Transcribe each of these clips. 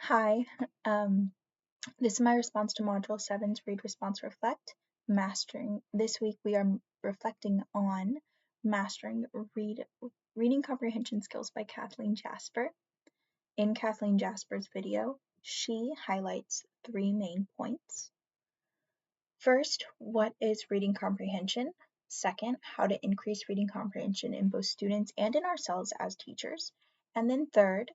Hi, this is my response to Module 7's Read, Response, Reflect, Mastering. This week we are reflecting on Mastering Reading Comprehension Skills by Kathleen Jasper. In Kathleen Jasper's video, she highlights three main points. First, what is reading comprehension? Second, how to increase reading comprehension in both students and in ourselves as teachers. And then third,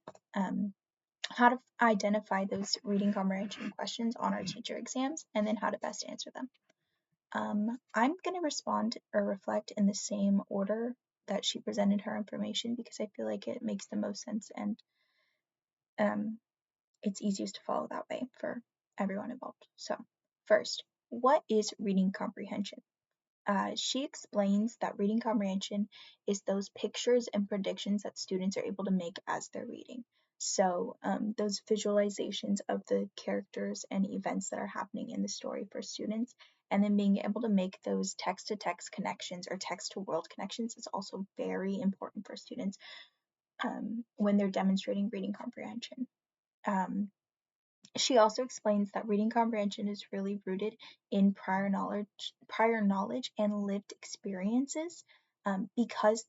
how to identify those reading comprehension questions on our teacher exams, and then how to best answer them. I'm going to respond or reflect in the same order that she presented her information because I feel like it makes the most sense and it's easiest to follow that way for everyone involved. So, first, what is reading comprehension? She explains that reading comprehension is those pictures and predictions that students are able to make as they're reading. So those visualizations of the characters and events that are happening in the story for students, and then being able to make those text-to-text connections or text-to-world connections is also very important for students when they're demonstrating reading comprehension. She also explains that reading comprehension is really rooted in prior knowledge and lived experiences, because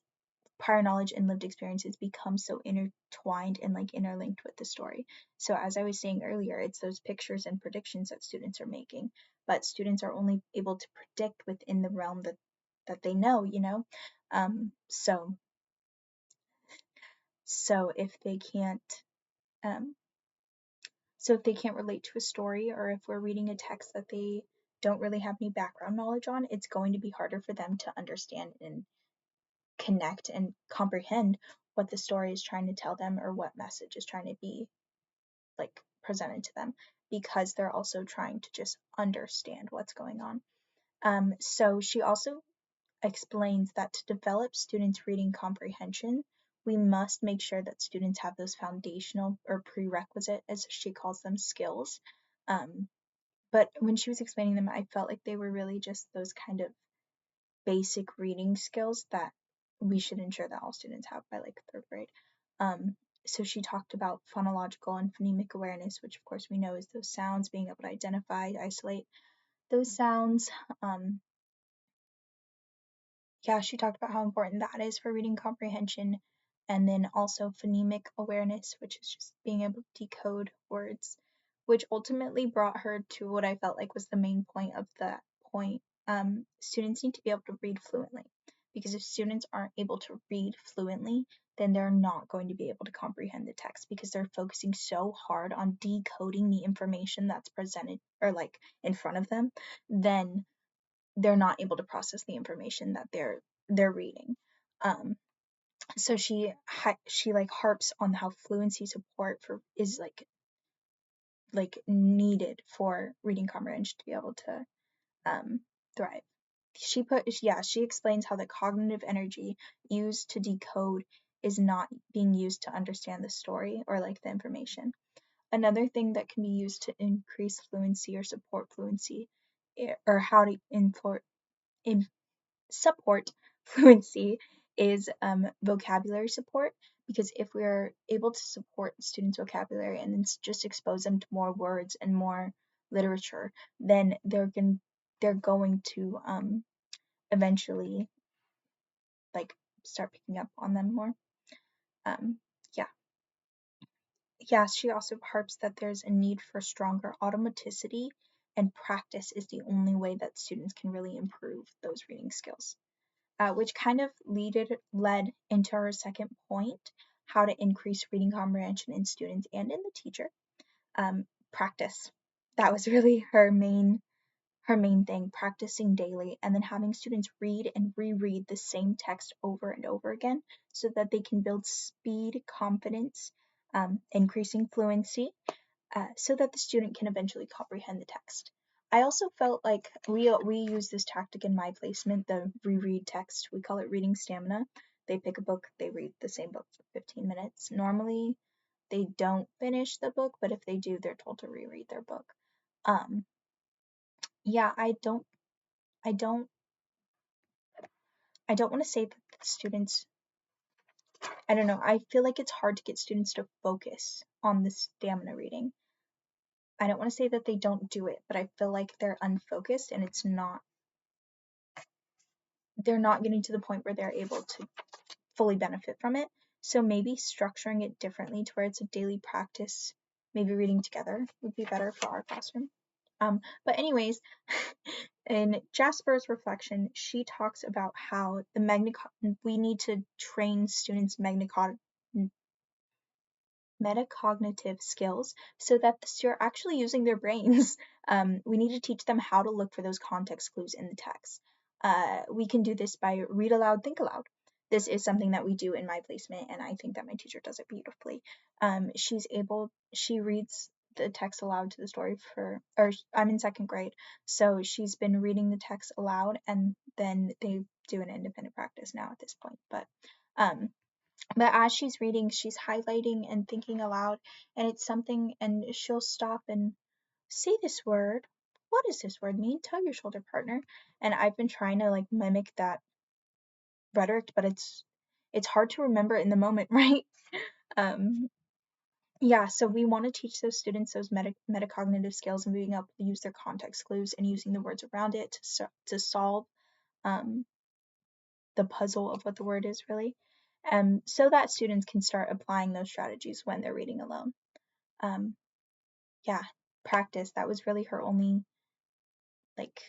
prior knowledge and lived experiences become so intertwined and interlinked with the story. So as I was saying earlier, it's those pictures and predictions that students are making, but students are only able to predict within the realm that they know, so if they can't um, So if they can't relate to a story, or if we're reading a text that they don't really have any background knowledge on, it's going to be harder for them to understand and connect and comprehend what the story is trying to tell them or what message is trying to be presented to them, because they're also trying to just understand what's going on. So she also explains that to develop students' reading comprehension, we must make sure that students have those foundational or prerequisite, as she calls them, skills. But when she was explaining them, I felt like they were really just those kind of basic reading skills that we should ensure that all students have by third grade. So she talked about phonological and phonemic awareness, which of course we know is those sounds, being able to identify, isolate those sounds. She talked about how important that is for reading comprehension, and then also phonemic awareness, which is just being able to decode words, which ultimately brought her to what I felt like was the main point of that point. Students need to be able to read fluently, because if students aren't able to read fluently, then they're not going to be able to comprehend the text, because they're focusing so hard on decoding the information that's presented or in front of them, then they're not able to process the information that they're reading. So she harps on how fluency support is needed for reading comprehension to be able to thrive. She explains how the cognitive energy used to decode is not being used to understand the story or the information. Another thing that can be used to increase fluency or support fluency, or how to support fluency, is vocabulary support, because if we're able to support students' vocabulary and then just expose them to more words and more literature, then they're going to eventually start picking up on them more. Um, yeah. Yeah, she also harps that there's a need for stronger automaticity, and practice is the only way that students can really improve those reading skills. Which kind of led into our second point, how to increase reading comprehension in students and in the teacher. Practice. That was really her main thing, practicing daily, and then having students read and reread the same text over and over again so that they can build speed, confidence, increasing fluency, so that the student can eventually comprehend the text. I also felt like we use this tactic in my placement, the reread text. We call it reading stamina. They pick a book, they read the same book for 15 minutes. Normally, they don't finish the book, but if they do, they're told to reread their book. I don't want to say that the students I don't know, I feel like it's hard to get students to focus on the stamina reading. I don't want to say that they don't do it, but I feel like they're unfocused and they're not getting to the point where they're able to fully benefit from it. So maybe structuring it differently to where it's a daily practice, maybe reading together would be better for our classroom. But anyways, in Jasper's reflection, she talks about how we need to train students' metacognitive skills so that you're actually using their brains. We need to teach them how to look for those context clues in the text. We can do this by read aloud, think aloud. This is something that we do in my placement, and I think that my teacher does it beautifully. She reads the text aloud to the story or I'm in second grade, so she's been reading the text aloud, and then they do an independent practice now at this point. But as she's reading, she's highlighting and thinking aloud, and it's something, and she'll stop and say this word. What does this word mean? Tell your shoulder partner. And I've been trying to like mimic that rhetoric, but it's hard to remember in the moment, right? Um, yeah, so we want to teach those students those metacognitive skills and being able to use their context clues and using the words around it to solve um, the puzzle of what the word is really, so that students can start applying those strategies when they're reading alone. Um, yeah, practice. That was really her only like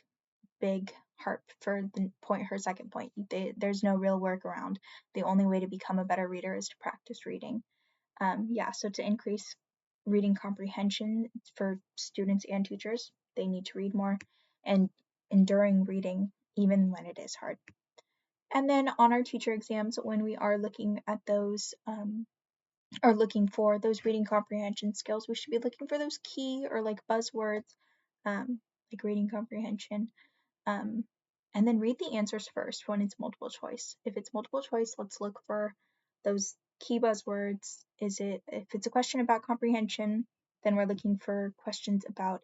big harp for her second point. There's no real workaround. The only way to become a better reader is to practice reading. Yeah, so to increase reading comprehension for students and teachers, they need to read more and enduring reading even when it is hard. And then on our teacher exams, when we are looking at those, or looking for those reading comprehension skills, we should be looking for those key or like buzzwords, like reading comprehension. Um, and then read the answers first when it's multiple choice. If it's multiple choice, let's look for those key buzzwords. If it's a question about comprehension, then we're looking for questions about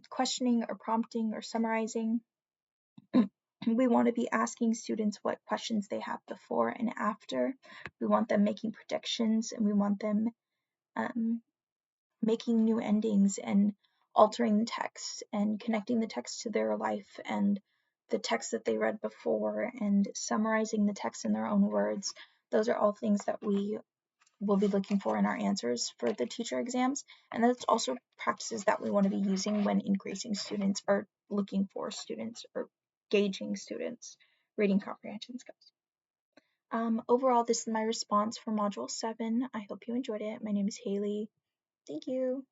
questioning or prompting or summarizing. We want to be asking students what questions they have before and after. We want them making predictions, and we want them making new endings and altering the text and connecting the text to their life and the text that they read before and summarizing the text in their own words. Those are all things that we will be looking for in our answers for the teacher exams. And that's also practices that we want to be using when increasing students or looking for students or gauging students' reading comprehension skills. Overall, this is my response for Module 7. I hope you enjoyed it. My name is Haley. Thank you.